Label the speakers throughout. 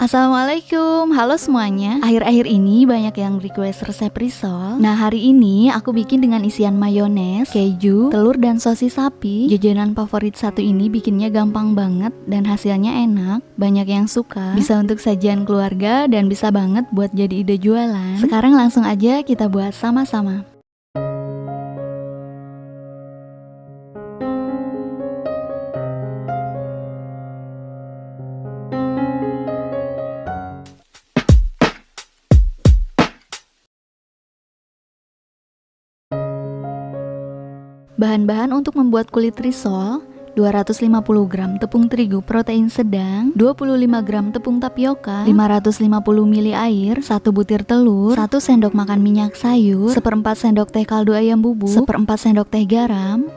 Speaker 1: Assalamualaikum, halo semuanya. Akhir-akhir ini banyak yang request resep risol. Nah, hari ini aku bikin dengan isian mayones, keju, telur dan sosis sapi. Jajanan favorit satu ini bikinnya gampang banget dan hasilnya enak. Banyak yang suka, bisa untuk sajian keluarga dan bisa banget buat jadi ide jualan. Sekarang langsung aja kita buat sama-sama. Bahan-bahan untuk membuat kulit risol: 250 gram tepung terigu protein sedang, 25 gram tepung tapioka, 550 ml air, 1 butir telur, 1 sendok makan minyak sayur, 1/4 sendok teh kaldu ayam bubuk, 1/4 sendok teh garam.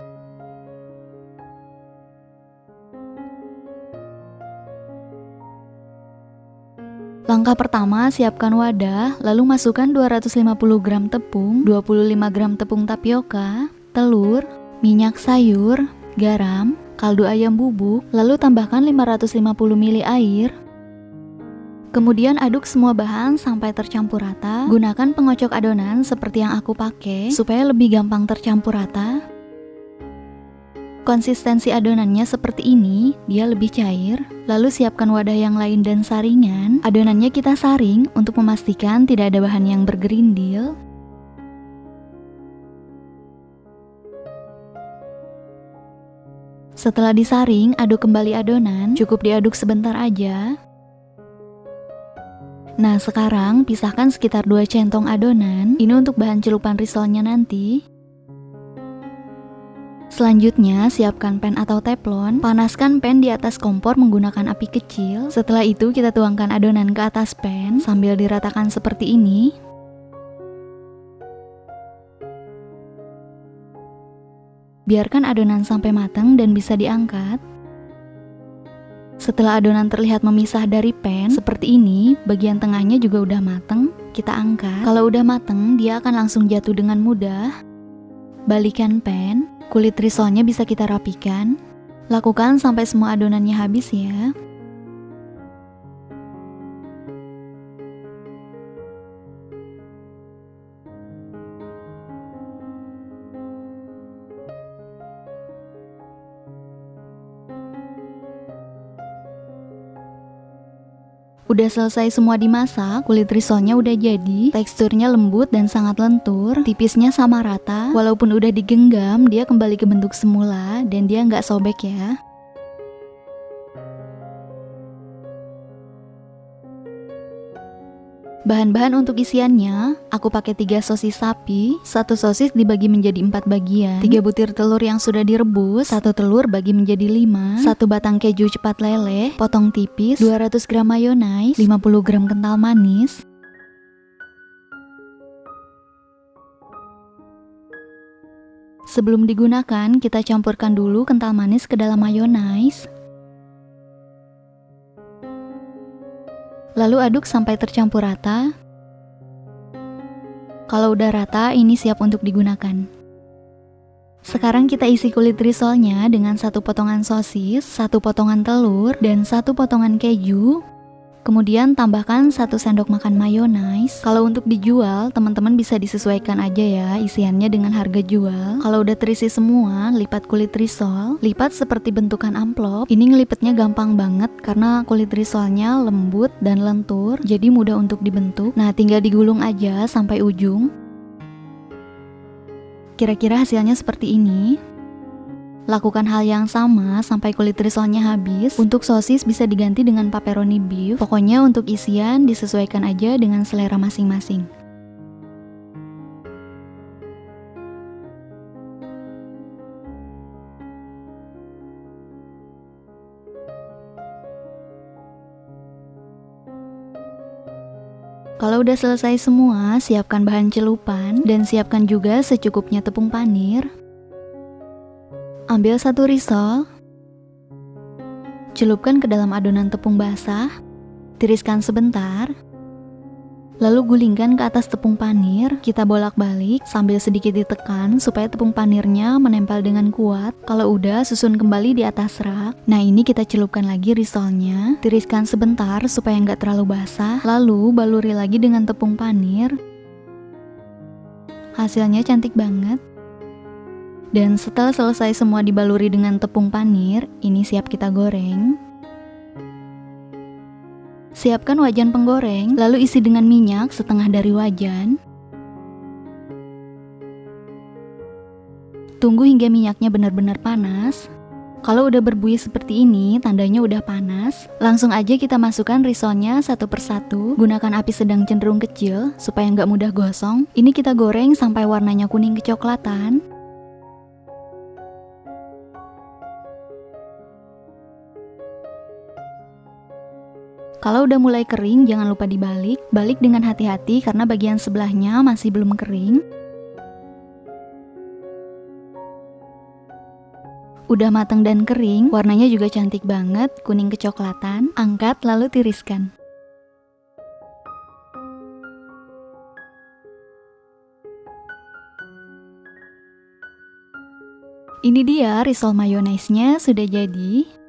Speaker 1: Langkah pertama, siapkan wadah, lalu masukkan 250 gram tepung, 25 gram tepung tapioka, telur, minyak sayur, garam, kaldu ayam bubuk, lalu tambahkan 550 ml air. Kemudian aduk semua bahan sampai tercampur rata. Gunakan pengocok adonan seperti yang aku pakai supaya lebih gampang tercampur rata. Konsistensi adonannya seperti ini, dia lebih cair. Lalu siapkan wadah yang lain dan saringan. Adonannya kita saring untuk memastikan tidak ada bahan yang bergerindil. Setelah disaring, aduk kembali adonan, cukup diaduk sebentar aja. Nah, sekarang pisahkan sekitar 2 centong adonan, ini untuk bahan celupan risolnya nanti. Selanjutnya, siapkan pan atau teflon, panaskan pan di atas kompor menggunakan api kecil. Setelah itu kita tuangkan adonan ke atas pan sambil diratakan seperti ini. Biarkan adonan sampai matang dan bisa diangkat. Setelah adonan terlihat memisah dari pan seperti ini, bagian tengahnya juga udah matang, kita angkat. Kalau udah matang, dia akan langsung jatuh dengan mudah. Balikan pan, kulit risolnya bisa kita rapikan. Lakukan sampai semua adonannya habis ya. Udah selesai semua dimasak, kulit risolnya udah jadi, teksturnya lembut dan sangat lentur, tipisnya sama rata, walaupun udah digenggam, dia kembali ke bentuk semula dan dia nggak sobek ya. Bahan-bahan untuk isiannya, aku pakai 3 sosis sapi, 1 sosis dibagi menjadi 4 bagian, 3 butir telur yang sudah direbus, 1 telur bagi menjadi 5, 1 batang keju cepat leleh, potong tipis, 200 gram mayones, 50 gram kental manis. Sebelum digunakan, kita campurkan dulu kental manis ke dalam mayones. Lalu aduk sampai tercampur rata. Kalau udah rata, ini siap untuk digunakan. Sekarang kita isi kulit risolnya dengan 1 potongan sosis, 1 potongan telur, dan 1 potongan keju. Kemudian tambahkan 1 sendok makan mayones. Kalau untuk dijual, teman-teman bisa disesuaikan aja ya isiannya dengan harga jual. Kalau udah terisi semua, lipat kulit risol. Lipat seperti bentukan amplop. Ini ngelipetnya gampang banget karena kulit risolnya lembut dan lentur, jadi mudah untuk dibentuk. Nah, tinggal digulung aja sampai ujung. Kira-kira hasilnya seperti ini. Lakukan hal yang sama sampai kulit risolnya habis. Untuk sosis bisa diganti dengan pepperoni beef. Pokoknya untuk isian disesuaikan aja dengan selera masing-masing. Kalau udah selesai semua, siapkan bahan celupan dan siapkan juga secukupnya tepung panir. Ambil 1 risol, celupkan ke dalam adonan tepung basah, tiriskan sebentar, Lalu gulingkan ke atas tepung panir, kita bolak-balik sambil sedikit ditekan supaya tepung panirnya menempel dengan kuat. Kalau udah, susun kembali di atas rak. Nah, ini kita celupkan lagi risolnya, tiriskan sebentar supaya nggak terlalu basah, lalu baluri lagi dengan tepung panir. Hasilnya cantik banget. Dan setelah selesai semua dibaluri dengan tepung panir, ini siap kita goreng. Siapkan wajan penggoreng, lalu isi dengan minyak setengah dari wajan. Tunggu hingga minyaknya benar-benar panas. Kalau udah berbuih seperti ini, tandanya udah panas. Langsung aja kita masukkan risolnya satu persatu. Gunakan api sedang cenderung kecil, supaya nggak mudah gosong. Ini kita goreng sampai warnanya kuning kecoklatan. Kalau udah mulai kering, jangan lupa dibalik. Balik dengan hati-hati karena bagian sebelahnya masih belum kering. Udah matang dan kering, warnanya juga cantik banget, kuning kecoklatan. Angkat lalu tiriskan. Ini dia risol mayonaise-nya sudah jadi.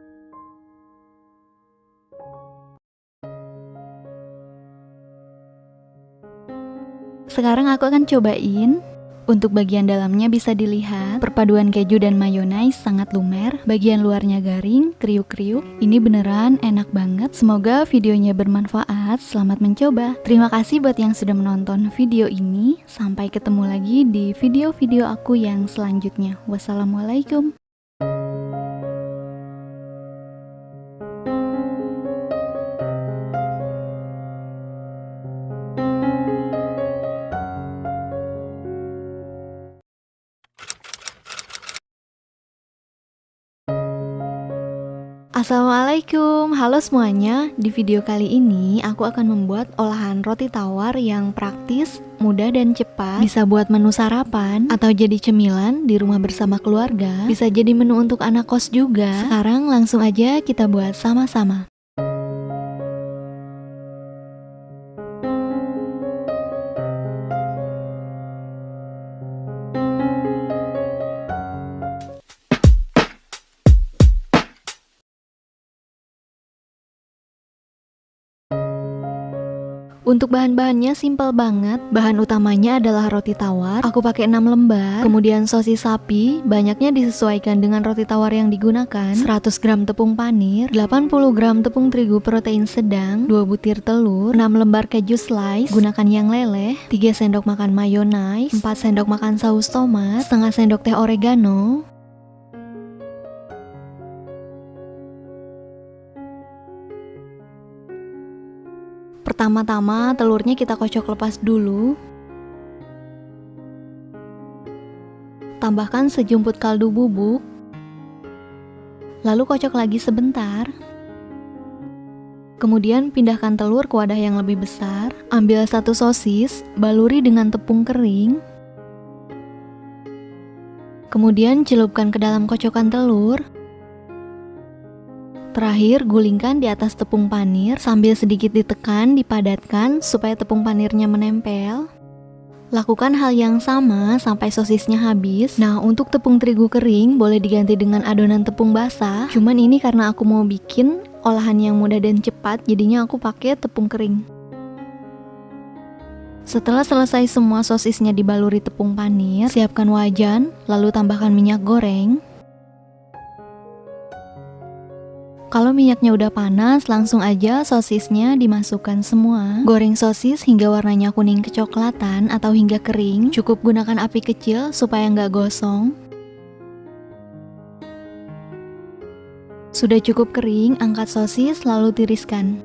Speaker 1: Sekarang aku akan cobain. Untuk bagian dalamnya bisa dilihat, perpaduan keju dan mayonaise sangat lumer. Bagian luarnya garing, kriuk-kriuk. Ini beneran enak banget. Semoga videonya bermanfaat. Selamat mencoba. Terima kasih buat yang sudah menonton video ini. Sampai ketemu lagi di video-video aku yang selanjutnya. Wassalamualaikum. Assalamualaikum, halo semuanya. Di video kali ini aku akan membuat olahan roti tawar yang praktis, mudah dan cepat. Bisa buat menu sarapan atau jadi cemilan di rumah bersama keluarga. Bisa jadi menu untuk anak kos juga. Sekarang langsung aja kita buat sama-sama. Untuk bahan-bahannya simple banget. Bahan utamanya adalah roti tawar. Aku pakai 6 lembar. Kemudian sosis sapi, banyaknya disesuaikan dengan roti tawar yang digunakan. 100 gram tepung panir, 80 gram tepung terigu protein sedang, 2 butir telur, 6 lembar keju slice, gunakan yang leleh, 3 sendok makan mayonnaise, 4 sendok makan saus tomat, setengah sendok teh oregano. Pertama-tama telurnya kita kocok lepas dulu. Tambahkan sejumput kaldu bubuk. Lalu kocok lagi sebentar. Kemudian pindahkan telur ke wadah yang lebih besar. Ambil satu sosis, baluri dengan tepung kering. Kemudian celupkan ke dalam kocokan telur. Terakhir, gulingkan di atas tepung panir sambil sedikit ditekan, dipadatkan supaya tepung panirnya menempel. Lakukan hal yang sama sampai sosisnya habis. Nah, untuk tepung terigu kering boleh diganti dengan adonan tepung basah. Cuman ini karena aku mau bikin olahan yang mudah dan cepat, jadinya aku pakai tepung kering. Setelah selesai semua sosisnya dibaluri tepung panir, siapkan wajan, lalu tambahkan minyak goreng. Kalau minyaknya udah panas, langsung aja sosisnya dimasukkan semua. Goreng sosis hingga warnanya kuning kecoklatan atau hingga kering. Cukup gunakan api kecil supaya nggak gosong. Sudah cukup kering, angkat sosis lalu tiriskan.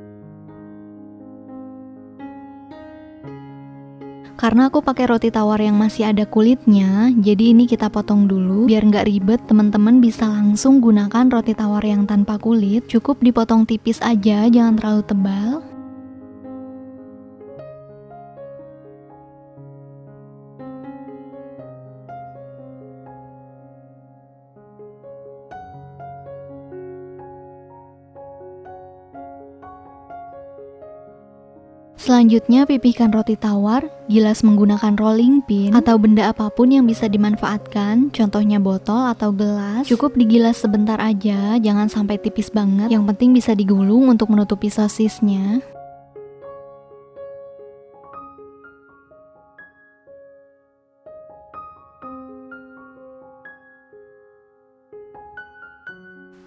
Speaker 1: Karena aku pakai roti tawar yang masih ada kulitnya, jadi ini kita potong dulu. Biar nggak ribet, teman-teman bisa langsung gunakan roti tawar yang tanpa kulit. Cukup dipotong tipis aja, jangan terlalu tebal. Selanjutnya pipihkan roti tawar, gilas menggunakan rolling pin atau benda apapun yang bisa dimanfaatkan, contohnya botol atau gelas. Cukup digilas sebentar aja, jangan sampai tipis banget, yang penting bisa digulung untuk menutupi sosisnya.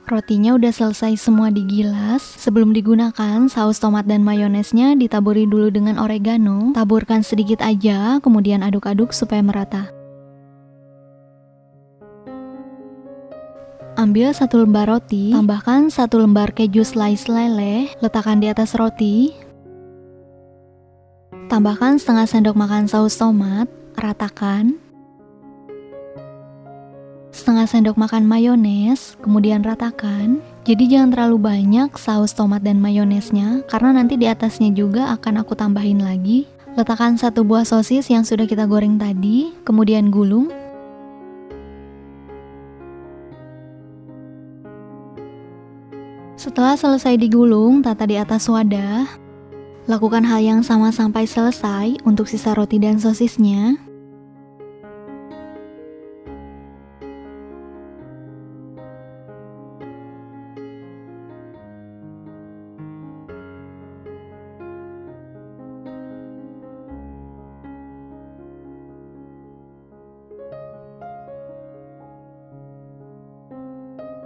Speaker 1: Rotinya udah selesai semua digilas. Sebelum digunakan, saus tomat dan mayonesnya ditaburi dulu dengan oregano. Taburkan sedikit aja, kemudian aduk-aduk supaya merata. Ambil 1 lembar roti, tambahkan 1 lembar keju slice leleh, letakkan di atas roti. Tambahkan setengah sendok makan saus tomat, ratakan. Setengah sendok makan mayones, kemudian ratakan. Jadi jangan terlalu banyak saus tomat dan mayonesnya, karena nanti di atasnya juga akan aku tambahin lagi. Letakkan 1 buah sosis yang sudah kita goreng tadi, kemudian gulung. Setelah selesai digulung, tata di atas wadah. Lakukan hal yang sama sampai selesai untuk sisa roti dan sosisnya.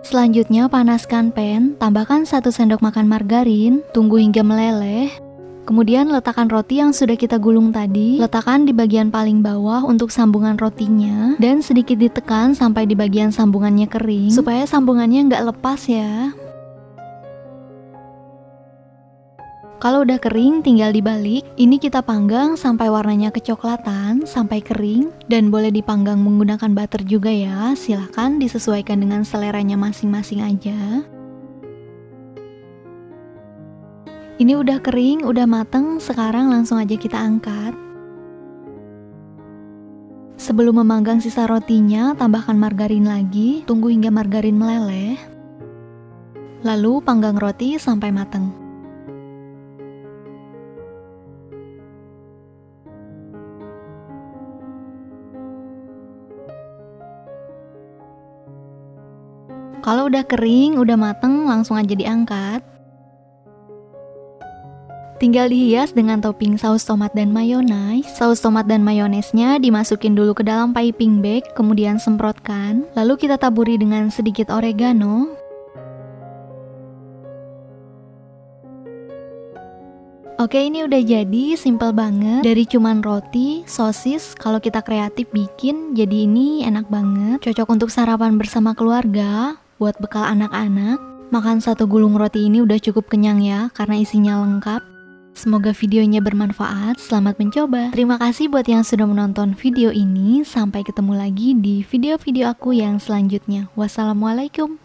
Speaker 1: Selanjutnya panaskan pan, tambahkan 1 sendok makan margarin, tunggu hingga meleleh. Kemudian letakkan roti yang sudah kita gulung tadi, letakkan di bagian paling bawah untuk sambungan rotinya, dan sedikit ditekan sampai di bagian sambungannya kering, supaya sambungannya nggak lepas ya. Kalau udah kering tinggal dibalik. Ini kita panggang sampai warnanya kecoklatan, sampai kering. Dan boleh dipanggang menggunakan butter juga ya. Silahkan disesuaikan dengan seleranya masing-masing aja. Ini udah kering, udah mateng. Sekarang langsung aja kita angkat. Sebelum memanggang sisa rotinya, tambahkan margarin lagi. Tunggu hingga margarin meleleh. Lalu panggang roti sampai mateng. Kalau udah kering, udah mateng, langsung aja diangkat. Tinggal dihias dengan topping saus tomat dan mayones. Saus tomat dan mayonesnya dimasukin dulu ke dalam piping bag, kemudian semprotkan. Lalu kita taburi dengan sedikit oregano. Oke, ini udah jadi, simple banget. Dari cuman roti, sosis, kalau kita kreatif bikin, jadi ini enak banget. Cocok untuk sarapan bersama keluarga. Buat bekal anak-anak, makan 1 gulung roti ini udah cukup kenyang ya, karena isinya lengkap. Semoga videonya bermanfaat, selamat mencoba. Terima kasih buat yang sudah menonton video ini, sampai ketemu lagi di video-video aku yang selanjutnya. Wassalamualaikum.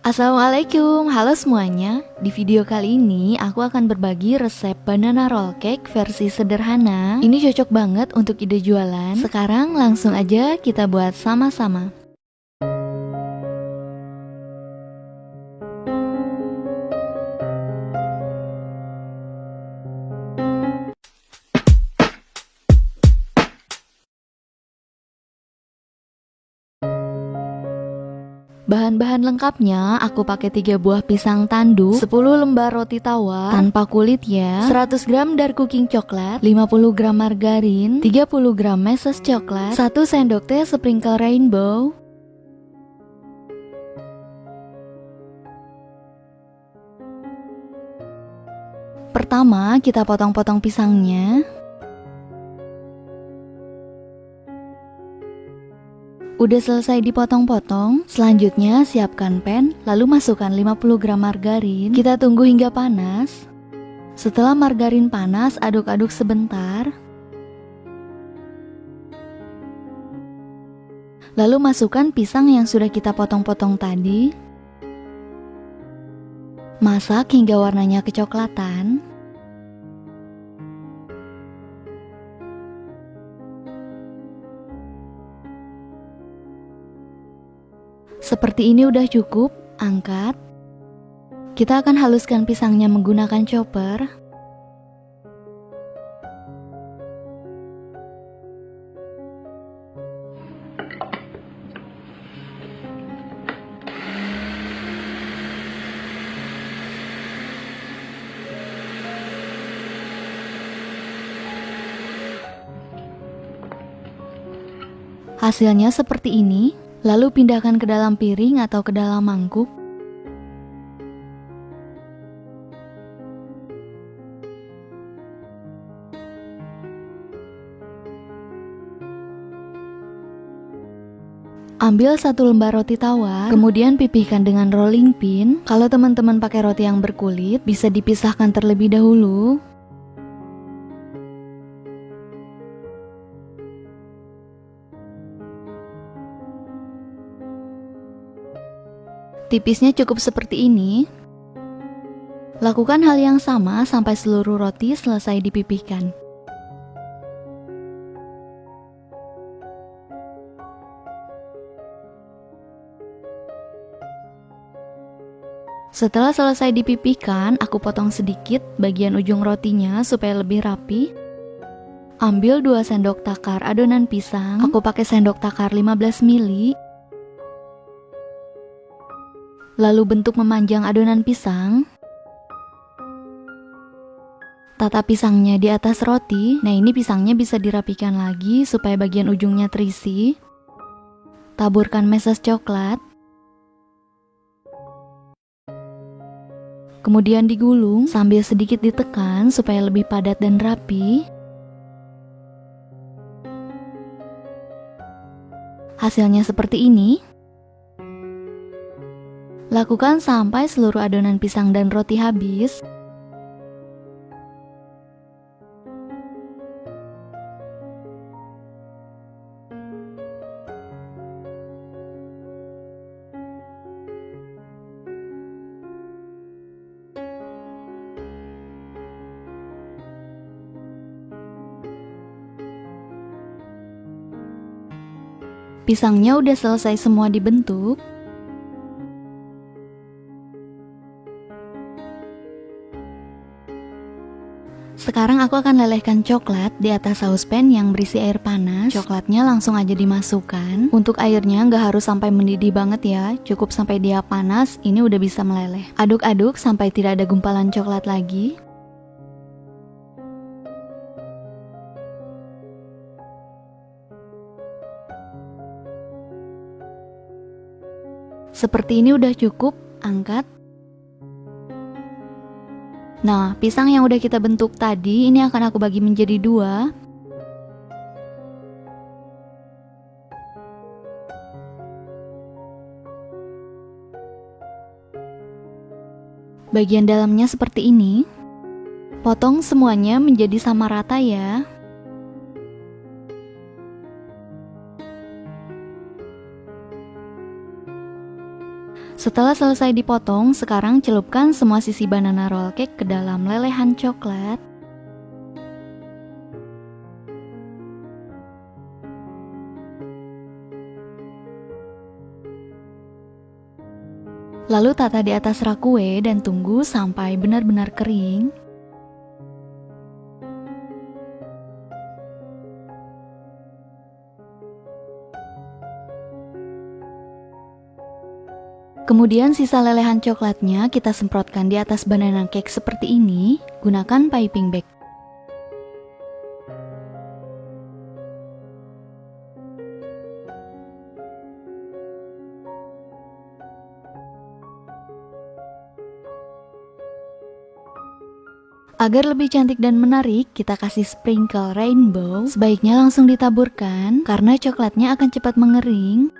Speaker 1: Assalamualaikum, halo semuanya. Di video kali ini aku akan berbagi resep banana roll cake versi sederhana. Ini cocok banget untuk ide jualan. Sekarang langsung aja kita buat sama-sama. Bahan-bahan lengkapnya aku pakai 3 buah pisang tanduk, 10 lembar roti tawar tanpa kulit ya, 100 gram dark cooking coklat, 50 gram margarin, 30 gram meses coklat, 1 sendok teh sprinkle rainbow. Pertama kita potong-potong pisangnya. Udah selesai dipotong-potong, selanjutnya siapkan pan, lalu masukkan 50 gram margarin. Kita tunggu hingga panas. Setelah margarin panas, aduk-aduk sebentar. Lalu masukkan pisang yang sudah kita potong-potong tadi. Masak hingga warnanya kecoklatan. Seperti ini udah cukup, angkat. Kita akan haluskan pisangnya menggunakan chopper. Hasilnya seperti ini. Lalu pindahkan ke dalam piring atau ke dalam mangkuk. Ambil satu lembar roti tawar, kemudian pipihkan dengan rolling pin. Kalau teman-teman pakai roti yang berkulit, bisa dipisahkan terlebih dahulu. Tipisnya cukup seperti ini. Lakukan hal yang sama sampai seluruh roti selesai dipipihkan. Setelah selesai dipipihkan, aku potong sedikit bagian ujung rotinya supaya lebih rapi. Ambil 2 sendok takar adonan pisang. Aku pakai sendok takar 15 ml. Lalu bentuk memanjang adonan pisang. Tata pisangnya di atas roti. Nah, ini pisangnya bisa dirapikan lagi supaya bagian ujungnya terisi. Taburkan meses coklat. Kemudian digulung sambil sedikit ditekan supaya lebih padat dan rapi. Hasilnya seperti ini. Lakukan sampai seluruh adonan pisang dan roti habis. Pisangnya udah selesai semua dibentuk. Sekarang aku akan lelehkan coklat di atas saucepan yang berisi air panas. Coklatnya langsung aja dimasukkan. Untuk airnya nggak harus sampai mendidih banget ya, cukup sampai dia panas, ini udah bisa meleleh. Aduk-aduk sampai tidak ada gumpalan coklat lagi. Seperti ini udah cukup, angkat. Nah, pisang yang udah kita bentuk tadi, ini akan aku bagi menjadi 2. Bagian dalamnya seperti ini. Potong semuanya menjadi sama rata ya. Setelah selesai dipotong, sekarang celupkan semua sisi banana roll cake ke dalam lelehan coklat. Lalu tata di atas rak kue dan tunggu sampai benar-benar kering. Kemudian sisa lelehan coklatnya kita semprotkan di atas banana cake seperti ini, gunakan piping bag. Agar lebih cantik dan menarik, kita kasih sprinkle rainbow. Sebaiknya langsung ditaburkan, karena coklatnya akan cepat mengering.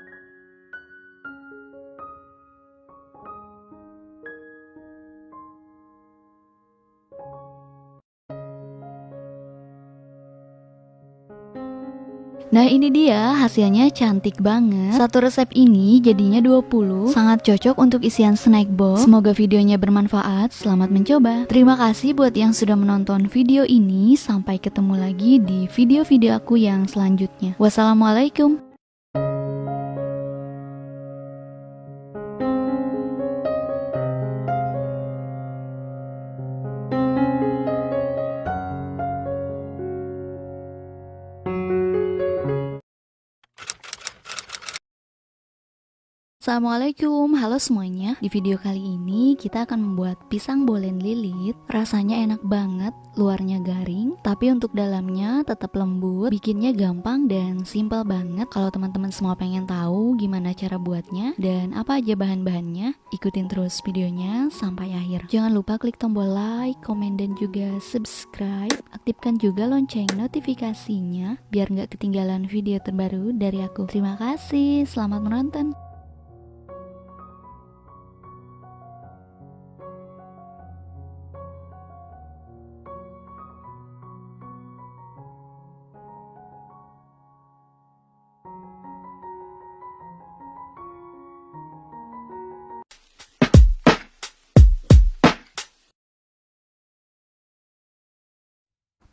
Speaker 1: Nah ini dia hasilnya cantik banget. Satu resep ini jadinya 20. Sangat cocok untuk isian snack box. Semoga videonya bermanfaat. Selamat mencoba. Terima kasih buat yang sudah menonton video ini. Sampai ketemu lagi di video-video aku yang selanjutnya. Wassalamualaikum. Assalamualaikum, halo semuanya. Di video kali ini kita akan membuat pisang bolen lilit. Rasanya enak banget, luarnya garing, tapi untuk dalamnya tetap lembut. Bikinnya gampang dan simpel banget. Kalau teman-teman semua pengen tahu gimana cara buatnya dan apa aja bahan-bahannya, ikutin terus videonya sampai akhir. Jangan lupa klik tombol like, komen, dan juga subscribe. Aktifkan juga lonceng notifikasinya biar nggak ketinggalan video terbaru dari aku. Terima kasih, selamat menonton.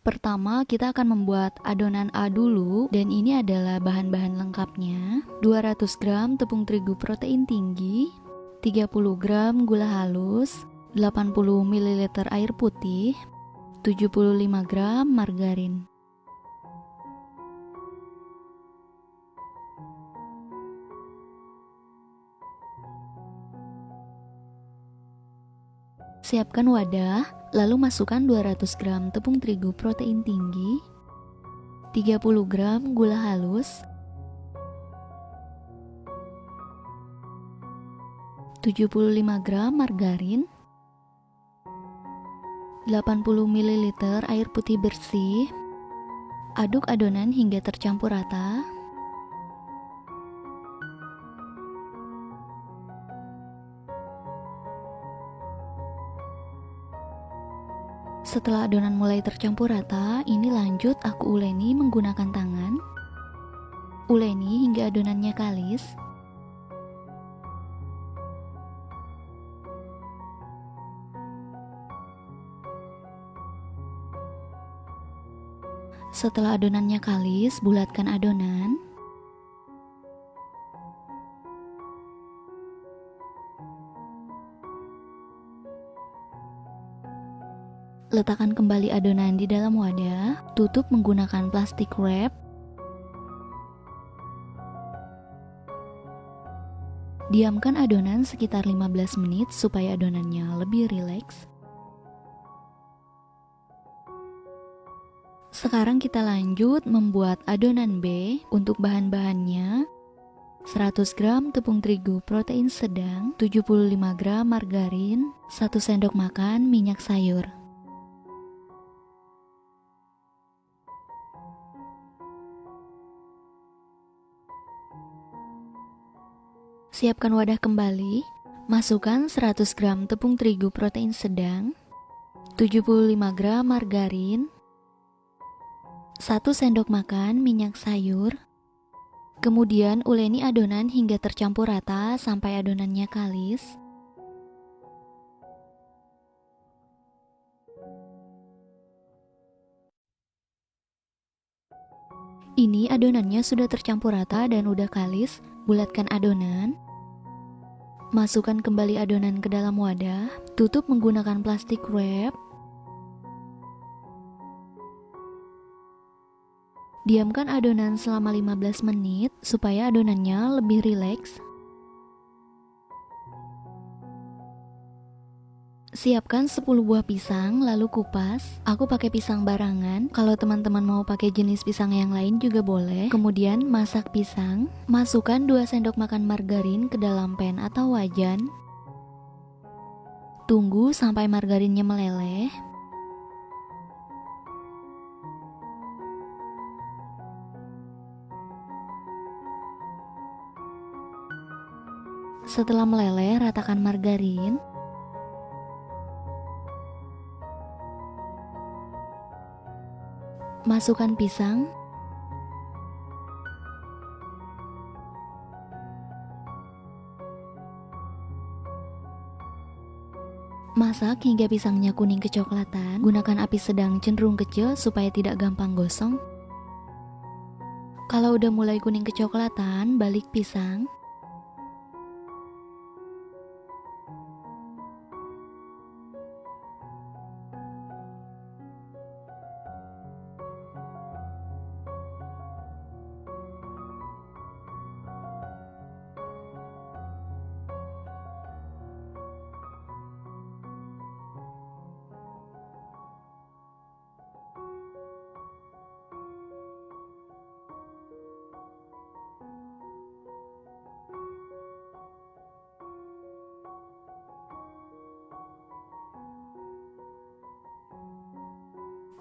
Speaker 1: Pertama kita akan membuat adonan A dulu, dan ini adalah bahan-bahan lengkapnya. 200 gram tepung terigu protein tinggi, 30 gram gula halus, 80 ml air putih, 75 gram margarin. Siapkan wadah, lalu masukkan 200 gram tepung terigu protein tinggi, 30 gram gula halus, 75 gram margarin, 80 ml air putih bersih. Aduk adonan hingga tercampur rata. Setelah adonan mulai tercampur rata, ini lanjut aku uleni menggunakan tangan. Uleni hingga adonannya kalis. Setelah adonannya kalis, bulatkan adonan. Letakkan kembali adonan di dalam wadah, tutup menggunakan plastik wrap. Diamkan adonan sekitar 15 menit supaya adonannya lebih rileks. Sekarang kita lanjut membuat adonan B. Untuk bahan-bahannya, 100 gram tepung terigu protein sedang, 75 gram margarin, 1 sendok makan minyak sayur. Siapkan wadah kembali, masukkan 100 gram tepung terigu protein sedang, 75 gram margarin, 1 sendok makan minyak sayur. Kemudian uleni adonan hingga tercampur rata sampai adonannya kalis. Ini adonannya sudah tercampur rata dan udah kalis. Bulatkan adonan. Masukkan kembali adonan ke dalam wadah, tutup menggunakan plastik wrap. Diamkan adonan selama 15 menit supaya adonannya lebih rileks. Siapkan 10 buah pisang lalu kupas. Aku pakai pisang barangan. Kalau teman-teman mau pakai jenis pisang yang lain juga boleh. Kemudian masak pisang. Masukkan 2 sendok makan margarin ke dalam pan atau wajan. Tunggu sampai margarinnya meleleh. Setelah meleleh, ratakan margarin. Masukkan pisang. Masak hingga pisangnya kuning kecoklatan. Gunakan api sedang cenderung kecil supaya tidak gampang gosong. Kalau udah mulai kuning kecoklatan, balik pisang.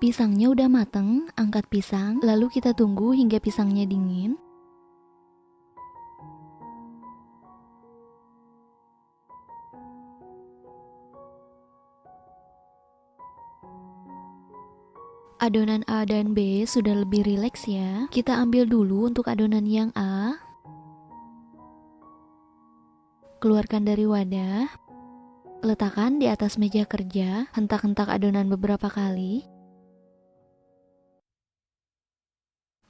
Speaker 1: Pisangnya udah mateng, angkat pisang, lalu kita tunggu hingga pisangnya dingin. Adonan A dan B sudah lebih rileks ya. Kita ambil dulu untuk adonan yang A. Keluarkan dari wadah. Letakkan di atas meja kerja, hentak-hentak adonan beberapa kali.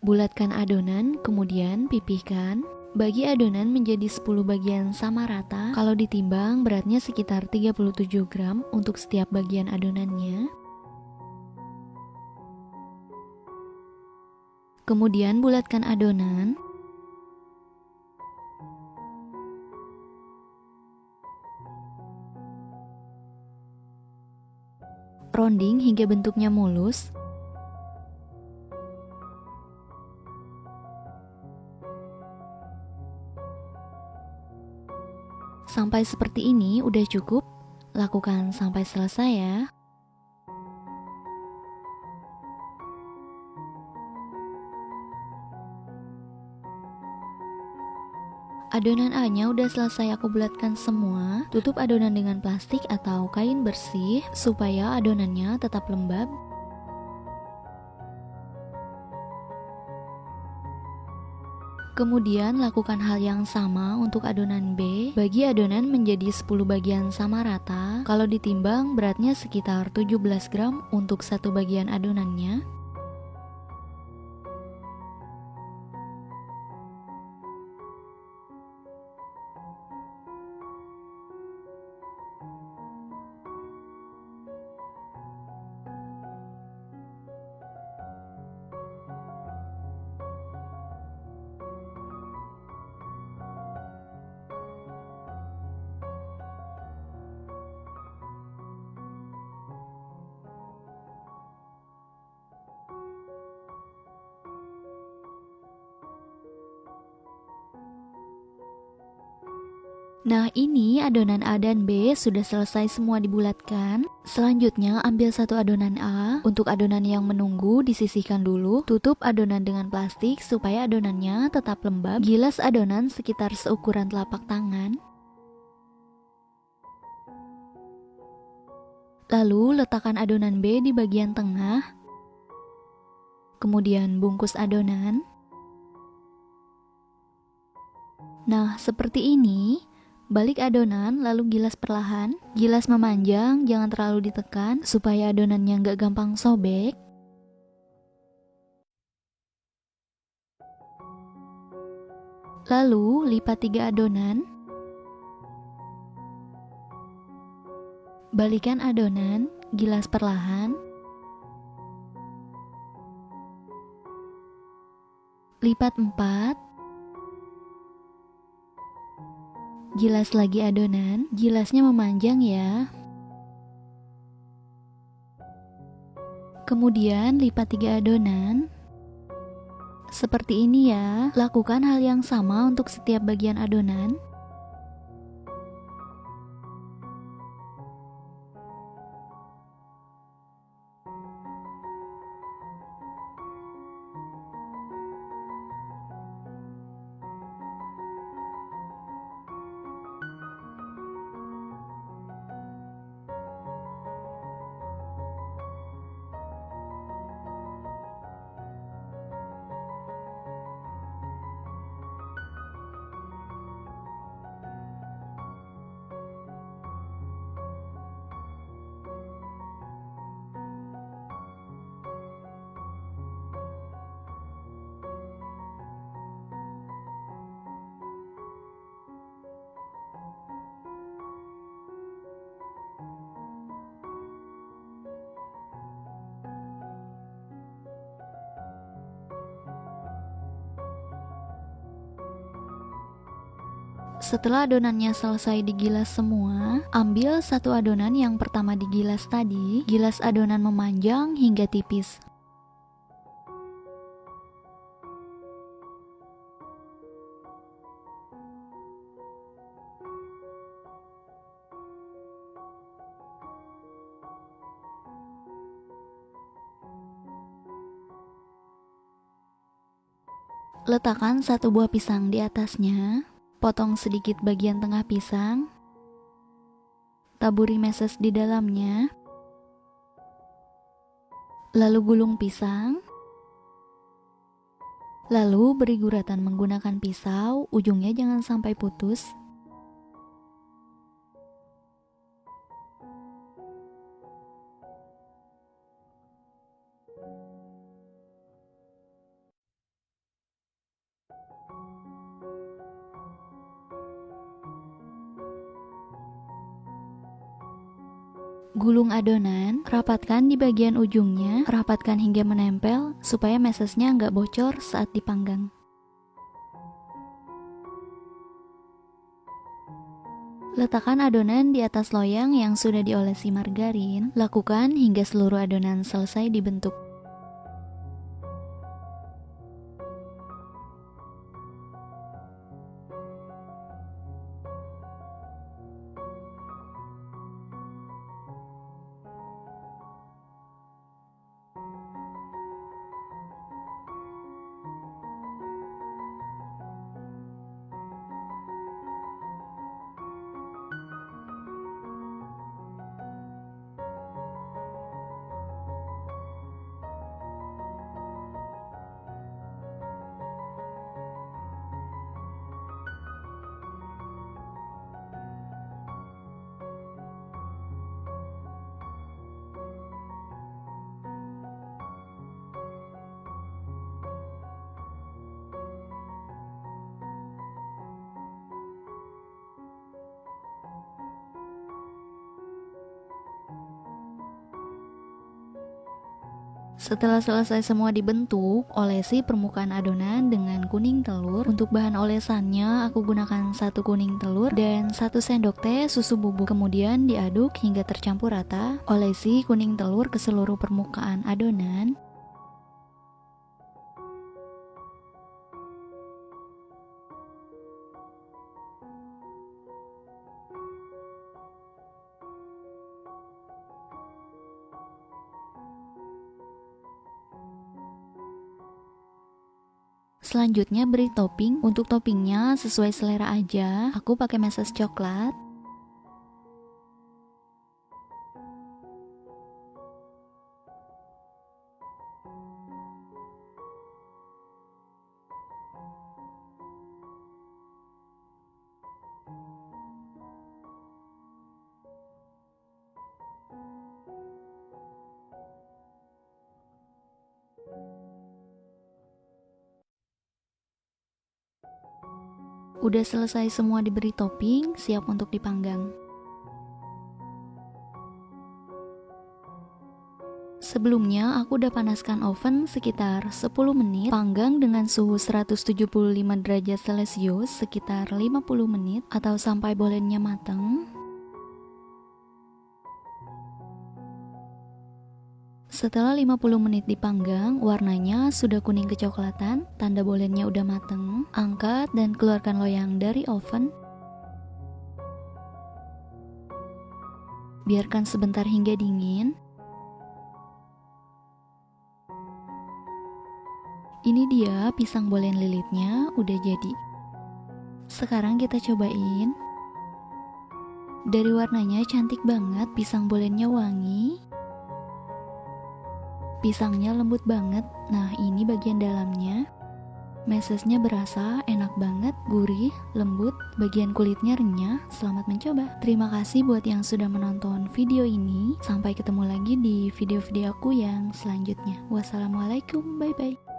Speaker 1: Bulatkan adonan, kemudian pipihkan. Bagi adonan menjadi 10 bagian sama rata. Kalau ditimbang beratnya sekitar 37 gram untuk setiap bagian adonannya. Kemudian bulatkan adonan. Rounding hingga bentuknya mulus. Sampai seperti ini udah cukup. Lakukan sampai selesai ya. Adonan A-nya udah selesai aku bulatkan semua. Tutup adonan dengan plastik atau kain bersih supaya adonannya tetap lembab. Kemudian lakukan hal yang sama untuk adonan B. Bagi adonan menjadi 10 bagian sama rata. Kalau ditimbang beratnya sekitar 17 gram untuk satu bagian adonannya. Nah, ini adonan A dan B sudah selesai semua dibulatkan. Selanjutnya ambil satu adonan A. Untuk adonan yang menunggu disisihkan dulu. Tutup adonan dengan plastik supaya adonannya tetap lembab. Gilas adonan sekitar seukuran telapak tangan. Lalu letakkan adonan B di bagian tengah. Kemudian bungkus adonan. Nah, seperti ini. Balik adonan lalu gilas perlahan. Gilas memanjang, jangan terlalu ditekan supaya adonannya nggak gampang sobek. Lalu lipat 3 adonan. Balikan adonan, gilas perlahan. Lipat 4. Gilas lagi adonan, gilasnya memanjang ya. Kemudian lipat 3 adonan. Seperti ini ya. Lakukan hal yang sama untuk setiap bagian adonan. Setelah adonannya selesai digilas semua, ambil satu adonan yang pertama digilas tadi, gilas adonan memanjang hingga tipis. Letakkan satu buah pisang di atasnya, potong sedikit bagian tengah pisang, taburi meses di dalamnya, lalu gulung pisang, lalu beri guratan menggunakan pisau, ujungnya jangan sampai putus. Gulung adonan, rapatkan di bagian ujungnya, rapatkan hingga menempel supaya mesesnya nggak bocor saat dipanggang. Letakkan adonan di atas loyang yang sudah diolesi margarin, lakukan hingga seluruh adonan selesai dibentuk. Setelah selesai semua dibentuk, olesi permukaan adonan dengan kuning telur. Untuk bahan olesannya, aku gunakan 1 kuning telur dan 1 sendok teh susu bubuk. Kemudian diaduk hingga tercampur rata. Olesi kuning telur ke seluruh permukaan adonan. Selanjutnya beri topping. Untuk toppingnya sesuai selera aja. Aku pakai meses coklat. Udah selesai semua diberi topping, siap untuk dipanggang. Sebelumnya aku udah panaskan oven sekitar 10 menit, panggang dengan suhu 175 derajat celcius sekitar 50 menit atau sampai bolennya matang. Setelah 50 menit dipanggang, warnanya sudah kuning kecoklatan, tanda bolennya udah mateng. Angkat dan keluarkan loyang dari oven. Biarkan sebentar hingga dingin. Ini dia pisang bolen lilitnya udah jadi. Sekarang kita cobain. Dari warnanya cantik banget, pisang bolennya wangi. Pisangnya lembut banget. Nah, ini bagian dalamnya. Mesesnya berasa, enak banget, gurih, lembut, bagian kulitnya renyah. Selamat mencoba. Terima kasih buat yang sudah menonton video ini. Sampai ketemu lagi di video-video aku yang selanjutnya. Wassalamualaikum, bye-bye.